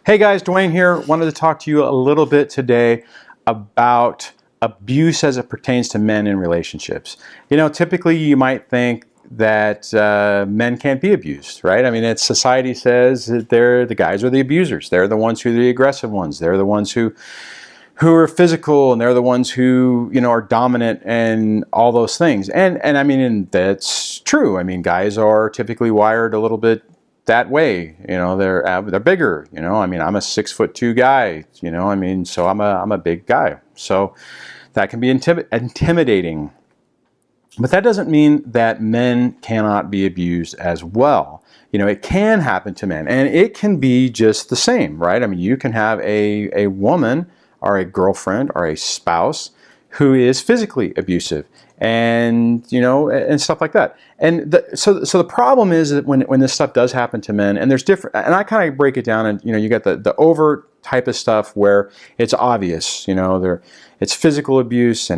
Hey guys, Dwayne here. Wanted to talk to you a little bit today about abuse as it pertains to men in relationships. Typically you might think that men can't be abused, right? I mean, society says that the guys are the abusers. They're the ones who are the aggressive ones. They're the ones who are physical, and they're the ones who are dominant and all those things. And I mean, and that's true. I mean, guys are typically wired a little bit that way. They're bigger. I mean, I'm a 6'2" guy. I mean, so I'm a big guy. So that can be intimidating. But that doesn't mean that men cannot be abused as well. It can happen to men, and it can be just the same, right? I mean, you can have a woman or a girlfriend or a spouse who is physically abusive, and and stuff like that. And so the problem is that when this stuff does happen to men, and there's different, and I kind of break it down, and you got the overt type of stuff where it's obvious, it's physical abuse,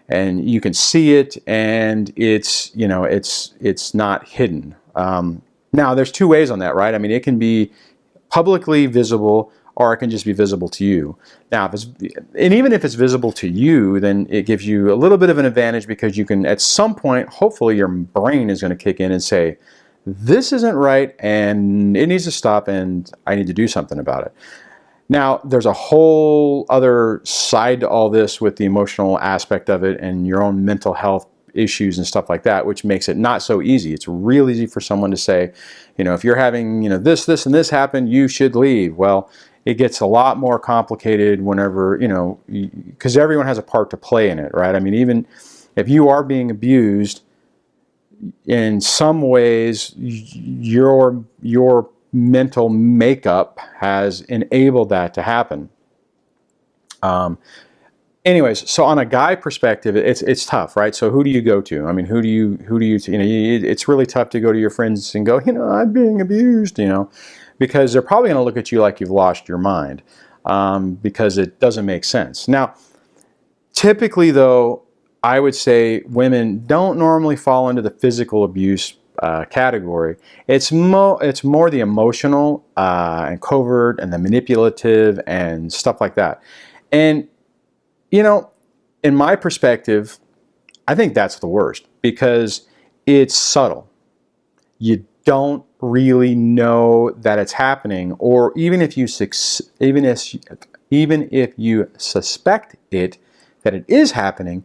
and you can see it, and it's not hidden. Now there's two ways on that, right? I mean, it can be publicly visible, or it can just be visible to you. Now, even if it's visible to you, then it gives you a little bit of an advantage, because you can, at some point, hopefully your brain is going to kick in and say, this isn't right, and it needs to stop, and I need to do something about it. Now, there's a whole other side to all this with the emotional aspect of it and your own mental health issues and stuff like that, which makes it not so easy. It's real easy for someone to say, if you're having, this, and this happen, you should leave. Well, it gets a lot more complicated whenever, because everyone has a part to play in it, right? I mean, even if you are being abused, in some ways, your mental makeup has enabled that to happen. Anyways, so on a guy perspective, it's tough, right? So who do you go to? I mean, who do you it's really tough to go to your friends and go, I'm being abused, because they're probably going to look at you like you've lost your mind, because it doesn't make sense. Now, typically though, I would say women don't normally fall into the physical abuse category. It's more the emotional and covert and the manipulative and stuff like that. And in my perspective, I think that's the worst, because it's subtle. You don't really know that it's happening, or even if you suspect it, that it is happening,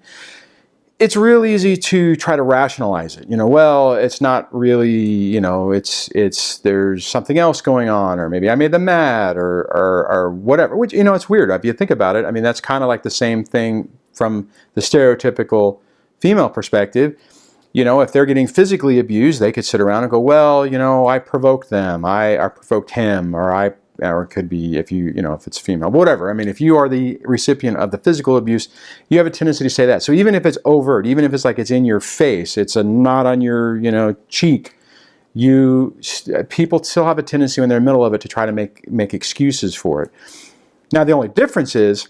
it's real easy to try to rationalize it. Well, it's not really, there's something else going on, or maybe I made them mad, or whatever, which, it's weird. If you think about it, I mean, that's kind of like the same thing from the stereotypical female perspective. If they're getting physically abused, they could sit around and go, well, I provoked them, I provoked him, or it could be if if it's female, whatever. I mean, if you are the recipient of the physical abuse, you have a tendency to say that. So even if it's overt, even if it's like it's in your face, it's not on your, cheek, people still have a tendency when they're in the middle of it to try to make excuses for it. Now, the only difference is,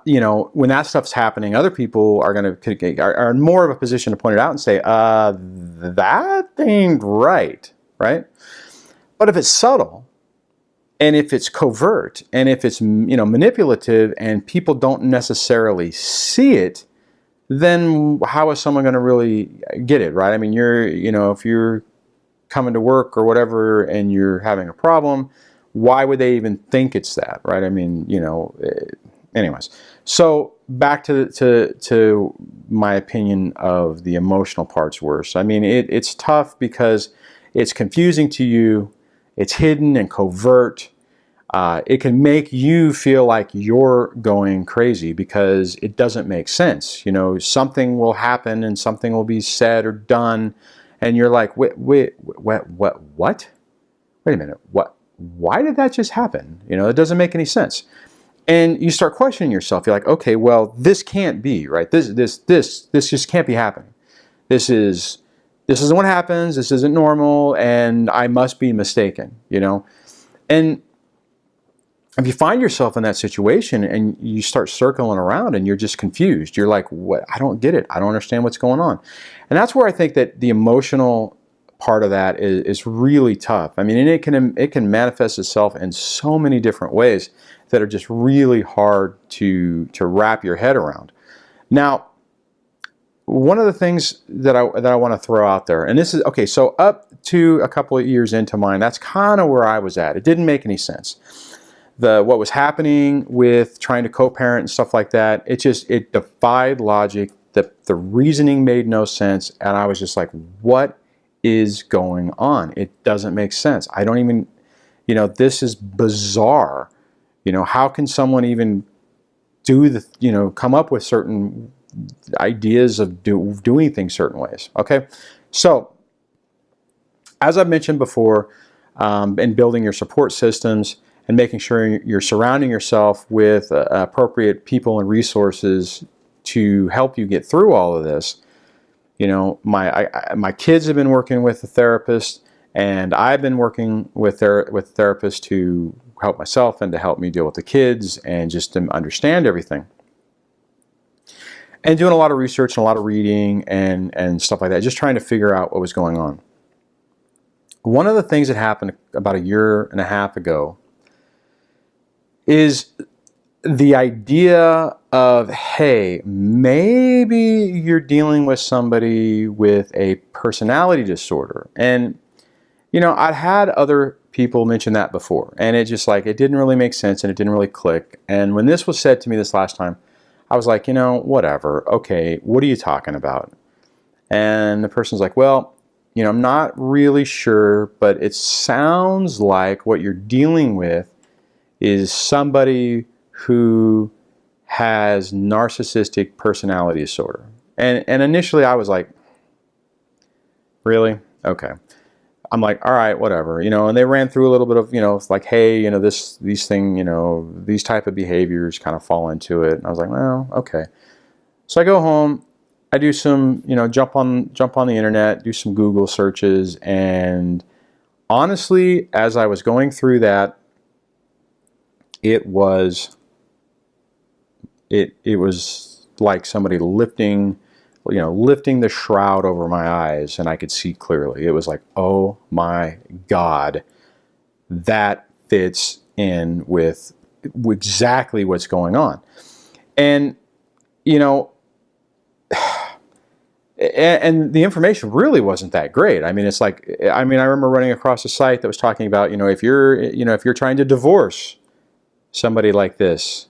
when that stuff's happening, other people are are in more of a position to point it out and say, that ain't right, right? But if it's subtle, and if it's covert, and if it's manipulative, and people don't necessarily see it, then how is someone going to really get it, right? I mean, if you're coming to work or whatever, and you're having a problem, why would they even think it's that, right? I mean, anyways. So back to my opinion of the emotional part's worse. I mean, it's tough because it's confusing to you. It's hidden and covert. It can make you feel like you're going crazy because it doesn't make sense. Something will happen and something will be said or done, and you're like, what? Wait a minute, what? Why did that just happen? It doesn't make any sense. And you start questioning yourself. You're like, okay, well, this can't be, right? This just can't be happening. This isn't what happens. This isn't normal, and I must be mistaken, And if you find yourself in that situation and you start circling around and you're just confused, you're like, what? I don't get it. I don't understand what's going on. And that's where I think that the emotional part of that is really tough. I mean, and it can manifest itself in so many different ways that are just really hard to wrap your head around. Now, one of the things that I want to throw out there, and this is okay, so up to a couple of years into mine, that's kind of where I was at. It didn't make any sense. What was happening with trying to co-parent and stuff like that, it defied logic. The reasoning made no sense, and I was just like, what is going on? It doesn't make sense. I don't even, this is bizarre. How can someone even come up with certain ideas of doing things certain ways? Okay, so as I've mentioned before, in building your support systems and making sure you're surrounding yourself with appropriate people and resources to help you get through all of this. My kids have been working with a therapist, and I've been working with therapists to help myself and to help me deal with the kids and just to understand everything. And doing a lot of research and a lot of reading and stuff like that, just trying to figure out what was going on. One of the things that happened about 1.5 years ago is the idea of, hey, maybe you're dealing with somebody with a personality disorder. And, I'd had other people mention that before, and it didn't really make sense and it didn't really click. And when this was said to me this last time, I was like, whatever, okay, what are you talking about? And the person's like, well, I'm not really sure, but it sounds like what you're dealing with is somebody who has narcissistic personality disorder. And initially I was like, really? Okay. I'm like, all right, whatever, and they ran through a little bit of, it's like, hey, these type of behaviors kind of fall into it. And I was like, well, okay. So I go home, I do some, jump on the internet, do some Google searches, and honestly, as I was going through that, it was like somebody lifting the shroud over my eyes, and I could see clearly. It was like, oh my God, that fits in with exactly what's going on. And, and the information really wasn't that great. I mean, I remember running across a site that was talking about, if you're trying to divorce somebody like this,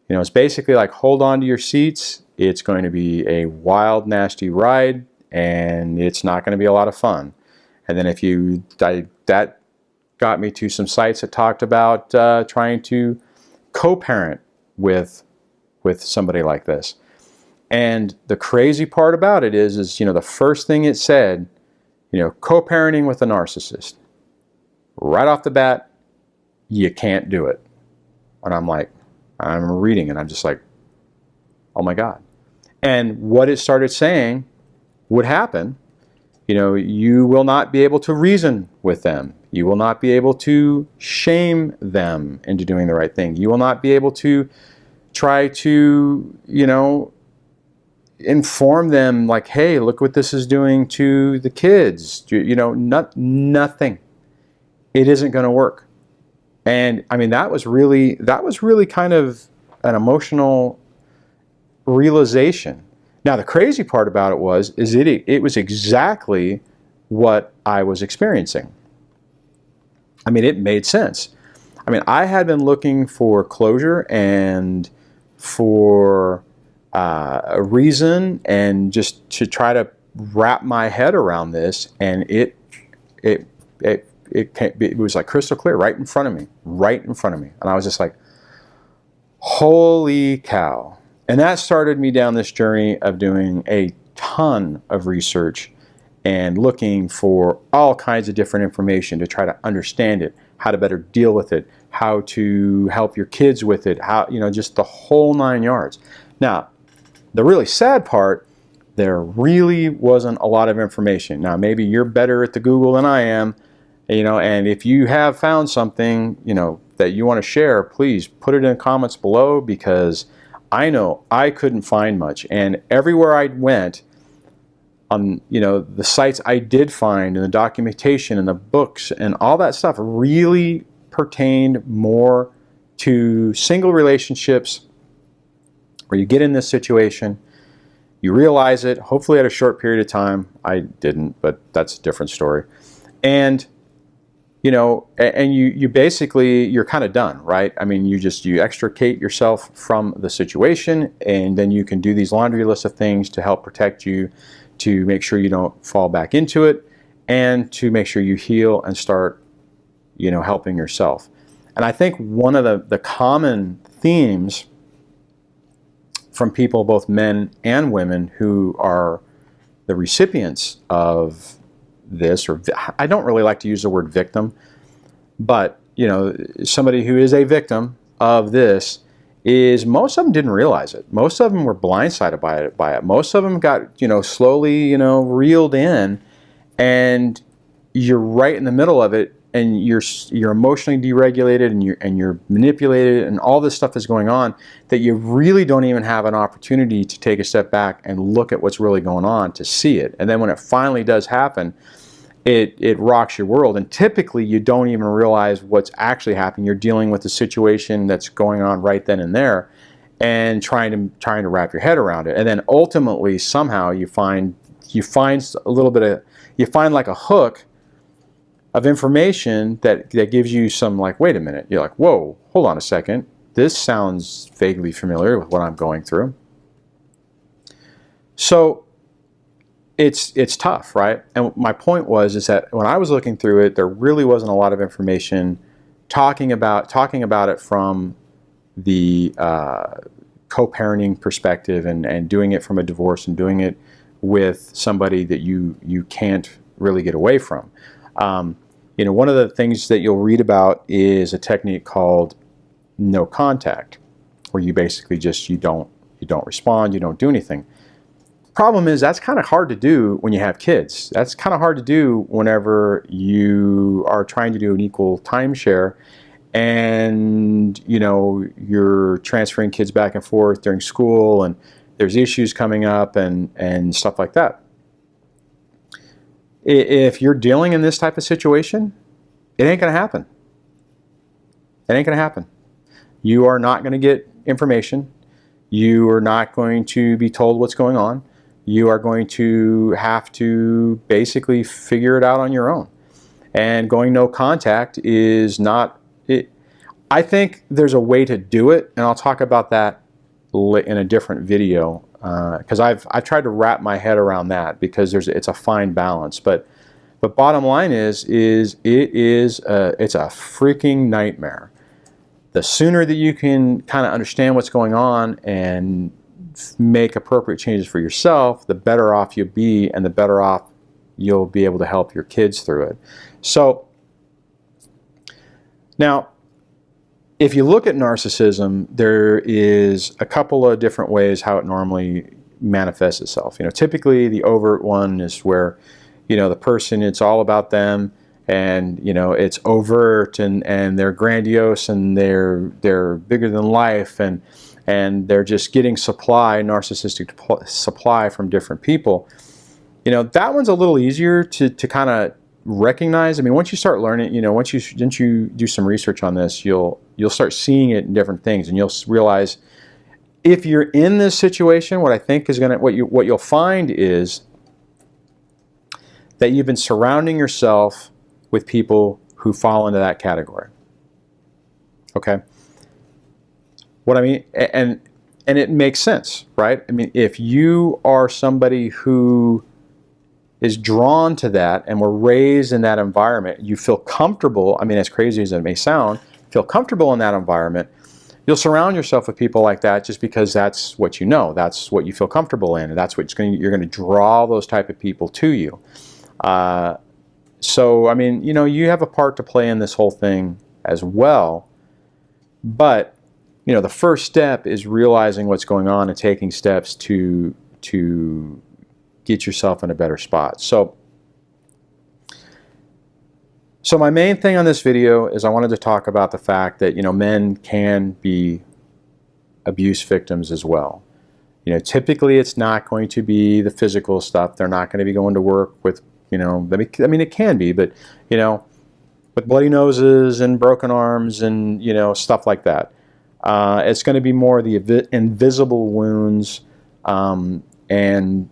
it's basically like, hold on to your seats. It's going to be a wild, nasty ride, and it's not going to be a lot of fun. And then that got me to some sites that talked about trying to co-parent with somebody like this. And the crazy part about it is the first thing it said, co-parenting with a narcissist. Right off the bat, you can't do it. And I'm reading and I'm just like, oh my God. And what it started saying would happen, you will not be able to reason with them. You will not be able to shame them into doing the right thing. You will not be able to try to, inform them like, hey, look what this is doing to the kids. Nothing. It isn't going to work. And I mean, that was really kind of an emotional realization. Now, the crazy part about it was it was exactly what I was experiencing. I mean, it made sense. I mean, I had been looking for closure and for a reason and just to try to wrap my head around this, and it was like crystal clear right in front of me. And I was just like, holy cow. And that started me down this journey of doing a ton of research and looking for all kinds of different information to try to understand it, how to better deal with it, how to help your kids with it, how, just the whole 9 yards. Now, the really sad part, there really wasn't a lot of information. Now, maybe you're better at the Google than I am, and if you have found something, that you want to share, please put it in the comments below, because I know I couldn't find much. And everywhere I went, on, you know, the sites I did find and the documentation and the books and all that stuff really pertained more to single relationships where you get in this situation, you realize it, hopefully at a short period of time. I didn't, but that's a different story. And, you know, and you basically, you're kind of done, right? I mean, you extricate yourself from the situation, and then you can do these laundry lists of things to help protect you, to make sure you don't fall back into it, and to make sure you heal and start, you know, helping yourself. And I think one of the common themes from people, both men and women, who are the recipients of this, or I don't really like to use the word victim, but, you know, somebody who is a victim of this, is most of them didn't realize it. Most of them were blindsided by it. Most of them got, you know, slowly, you know, reeled in, and you're right in the middle of it, and you're emotionally deregulated, and you're manipulated, and all this stuff is going on that you really don't even have an opportunity to take a step back and look at what's really going on to see it. And then when it finally does happen, it rocks your world, and typically you don't even realize what's actually happening. You're dealing with the situation that's going on right then and there, and trying to wrap your head around it. And then ultimately, somehow you find a little bit of, you find like a hook of information that gives you some, like, wait a minute, you're like, whoa, hold on a second, this sounds vaguely familiar with what I'm going through. So it's tough, right? And my point is that when I was looking through it, there really wasn't a lot of information talking about it from the co-parenting perspective, and doing it from a divorce, and doing it with somebody that you can't really get away from. You know, one of the things that you'll read about is a technique called no contact, where you basically just, you don't respond, you don't do anything. Problem is, that's kind of hard to do when you have kids. That's kind of hard to do whenever you are trying to do an equal timeshare, and, you know, you're transferring kids back and forth during school, and there's issues coming up, and stuff like that. If you're dealing in this type of situation, it ain't going to happen. It ain't going to happen. You are not going to get information. You are not going to be told what's going on. You are going to have to basically figure it out on your own. And going no contact is not it. I think there's a way to do it, and I'll talk about that in a different video, because I've tried to wrap my head around that, because it's a fine balance. But bottom line is it's a freaking nightmare. The sooner that you can kind of understand what's going on and make appropriate changes for yourself, the better off you'll be, and the better off you'll be able to help your kids through it. So now, if you look at narcissism, there is a couple of different ways how it normally manifests itself. You know, typically the overt one is where, you know, the person, it's all about them, and, you know, it's overt, and they're grandiose, and they're bigger than life, and they're just getting narcissistic supply from different people. You know, that one's a little easier to kind of recognize. I mean, once you start learning, you know, once you do some research on this, you'll start seeing it in different things, and you'll realize, if you're in this situation, what I think is what you'll find is that you've been surrounding yourself with people who fall into that category. Okay? What I mean, and it makes sense, right? I mean, if you are somebody who is drawn to that, and were raised in that environment, you feel comfortable, I mean, as crazy as it may sound, feel comfortable in that environment, you'll surround yourself with people like that, just because that's what you know, that's what you feel comfortable in, and that's what you're going to draw those type of people to you. So, I mean, you know, you have a part to play in this whole thing as well, but, you know, the first step is realizing what's going on and taking steps to get yourself in a better spot. So my main thing on this video is I wanted to talk about the fact that, you know, men can be abuse victims as well. Typically it's not going to be the physical stuff. They're not going to be going to work with, I mean, it can be, but, with bloody noses and broken arms and, stuff like that. It's going to be more the invisible wounds and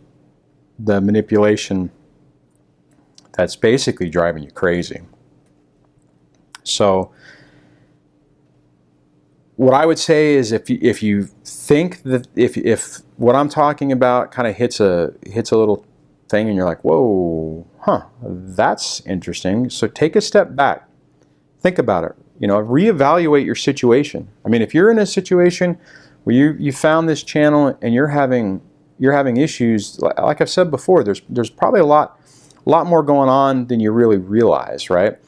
the manipulation that's basically driving you crazy. So what I would say is if you think that if what I'm talking about kind of hits a little thing and you're like, whoa, that's interesting. So take a step back, think about it, reevaluate your situation. I mean, if you're in a situation where you found this channel and you're having issues, like I've said before, there's probably a lot more going on than you really realize, right?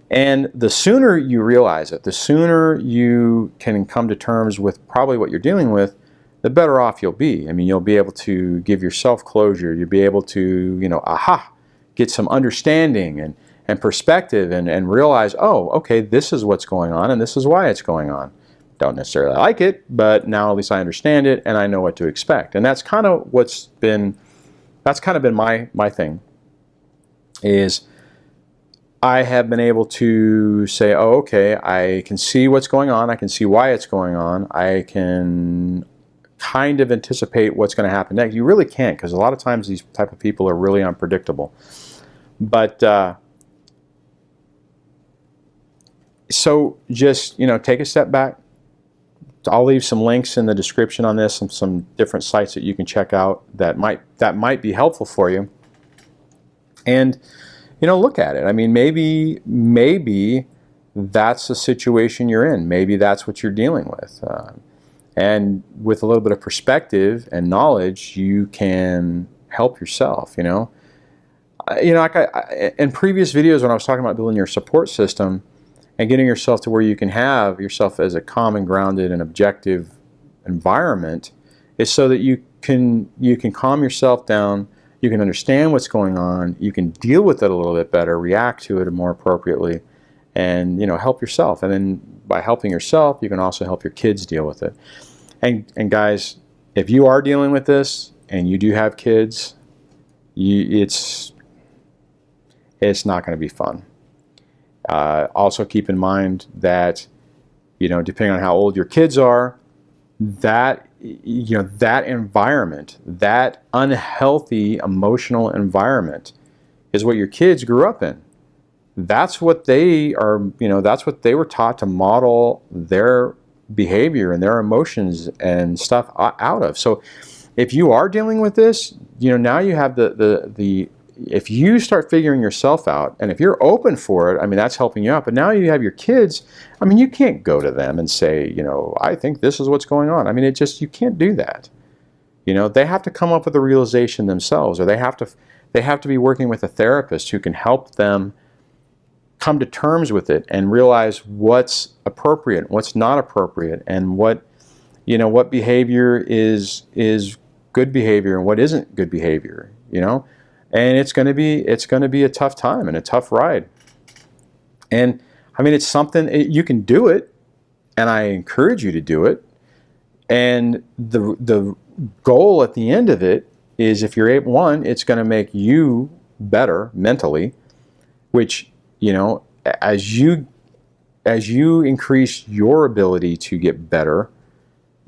And the sooner you realize it, the sooner you can come to terms with probably what you're dealing with, the better off you'll be. I mean, you'll be able to give yourself closure. You'll be able to, get some understanding and perspective and realize, oh, okay, this is what's going on and this is why it's going on. Don't necessarily like it, but now at least I understand it and I know what to expect. And that's kind of been my thing, is I have been able to say, oh, okay, I can see what's going on. I can see why it's going on. I can kind of anticipate what's going to happen next. You really can't, because a lot of times these type of people are really unpredictable. But so just, take a step back. I'll leave some links in the description on this and some different sites that you can check out that might be helpful for you. And look at it. I mean, maybe that's the situation you're in. Maybe that's what you're dealing with. And with a little bit of perspective and knowledge, you can help yourself, in previous videos when I was talking about building your support system and getting yourself to where you can have yourself as a calm and grounded and objective environment, is so that you can calm yourself down. You can understand what's going on. You can deal with it a little bit better, react to it more appropriately, and help yourself. And then by helping yourself, you can also help your kids deal with it. And guys, if you are dealing with this and you do have kids, it's not going to be fun. Also keep in mind that depending on how old your kids are, that environment, that unhealthy emotional environment, is what your kids grew up in. That's what they are, that's what they were taught to model their behavior and their emotions and stuff out of. So if you are dealing with this, now you have the if you start figuring yourself out, and if you're open for it, I mean, that's helping you out. But now you have your kids. I mean, you can't go to them and say, I think this is what's going on. I mean, you can't do that. They have to come up with a realization themselves, or they have to be working with a therapist who can help them come to terms with it and realize what's appropriate, what's not appropriate, and what behavior is good behavior and what isn't good behavior. And it's going to be a tough time and a tough ride. And I mean, it's something you can do it, and I encourage you to do it. And the goal at the end of it is, if you're able, one, it's going to make you better mentally, which as you increase your ability to get better,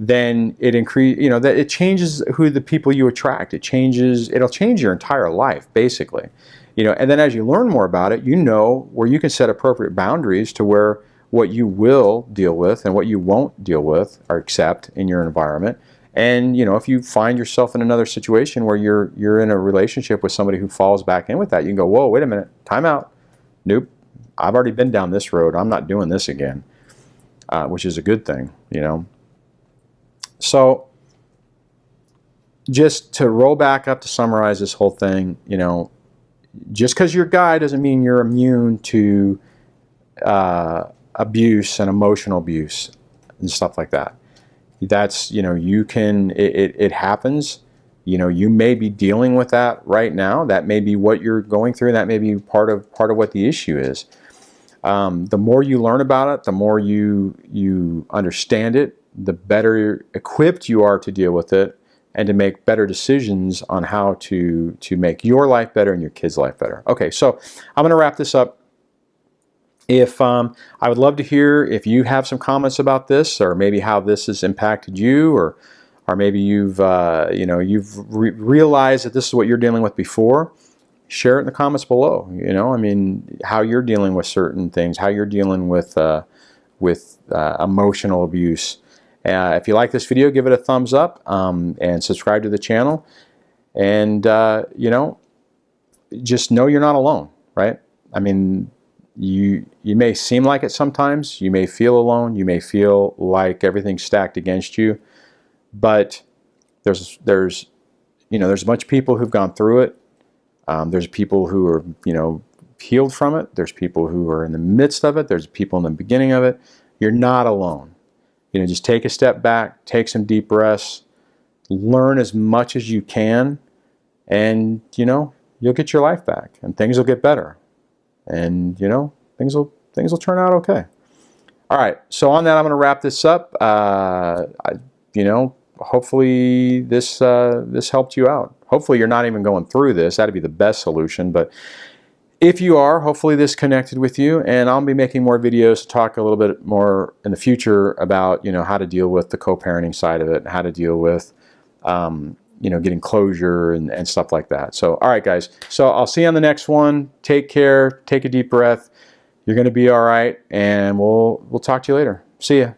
then that it changes who the people you attract. It'll change your entire life, basically. And then as you learn more about it, where you can set appropriate boundaries to where what you will deal with and what you won't deal with or accept in your environment. And if you find yourself in another situation where you're in a relationship with somebody who falls back in with that, you can go, whoa, wait a minute, time out. Nope, I've already been down this road. I'm not doing this again, which is a good thing, So just to roll back up, to summarize this whole thing, just because you're a guy doesn't mean you're immune to abuse and emotional abuse and stuff like that. That's, it happens. You may be dealing with that right now. That may be what you're going through. That may be part of what the issue is. The more you learn about it, the more you understand it, the better equipped you are to deal with it, and to make better decisions on how to make your life better and your kids' life better. Okay, so I'm going to wrap this up. If I would love to hear if you have some comments about this, or maybe how this has impacted you, or maybe you've realized that this is what you're dealing with before. Share it in the comments below. I mean, how you're dealing with certain things, how you're dealing with emotional abuse. If you like this video, give it a thumbs up and subscribe to the channel. And just know you're not alone, right? I mean, you may seem like it sometimes. You may feel alone. You may feel like everything's stacked against you. But there's a bunch of people who've gone through it. There's people who are healed from it. There's people who are in the midst of it. There's people in the beginning of it. You're not alone. Just take a step back, take some deep breaths, learn as much as you can, and you'll get your life back, and things will get better, and things will turn out okay. All right, so on that, I'm going to wrap this up. Hopefully this helped you out. Hopefully you're not even going through this. That'd be the best solution. But if you are, hopefully this connected with you, and I'll be making more videos to talk a little bit more in the future about how to deal with the co-parenting side of it, and how to deal with getting closure and stuff like that. So all right, guys. So I'll see you on the next one. Take care. Take a deep breath. You're going to be all right, and we'll talk to you later. See ya.